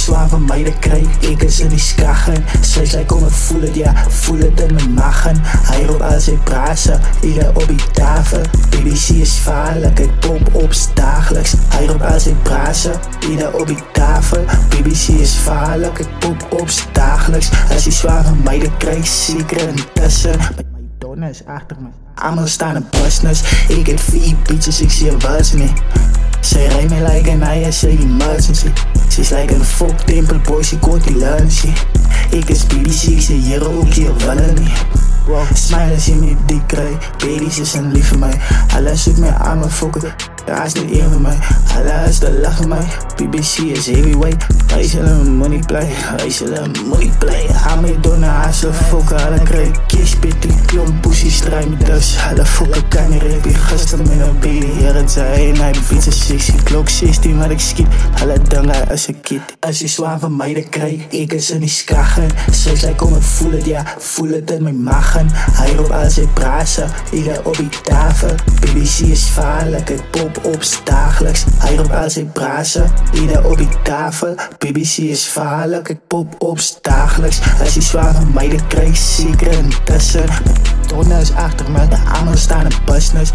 swaar van my te kry, ek is in die skaggen. Sy sê kom ek voel het, ja, voel het in my maggen. Hy roep al sy brase, hier op die tafel. BBC is vaarlik, ek pop op dagelijks. Hy roep al sy brase, hier op die tafel. BBC is vaarlik, ek pop op dagelijks. As jy swaar van my te kry, seker intussen. My donne is achter my, almal staan in business. Ek het 4 bitches, ek sê was nie. Sy ry my like an I is a emergency. She's like een folk tempel boy, she kort die lunchie. Ek is BBC, ek sê hier ook hier wille nie. Smile as jy my dik kry, babies is in lief vir my. Hulle soek my aan my fokke, daar is nie een vir my. Hulle is te lag vir my, BBC is heavyweight. Hy sê hulle money play, hy sê hulle money play. Aan my donne, hy sê fokke, hulle kry cash bet die klomp pussy strijd met dus. Hulle fokke kan nie rap, gister met een baby. Hier het sy en hy beat sy sexy, klok 16 wat ek skiet. Hulle ding hy is een kid. As jy swaar van my te kry, ek is in die skaggen. Sy sê kom ek voel het, ja, voel het in my maggen. Hy roep al sy brase, hier op die tafel. BBC is vaarlik, ek pop op dagelijks. Hy roep al sy brase, hier op die tafel. BBC is vaarlik, ek pop op dagelijks. As jy swaar van my te kry, seker intussen. My donne is achter my, de almal staan in business.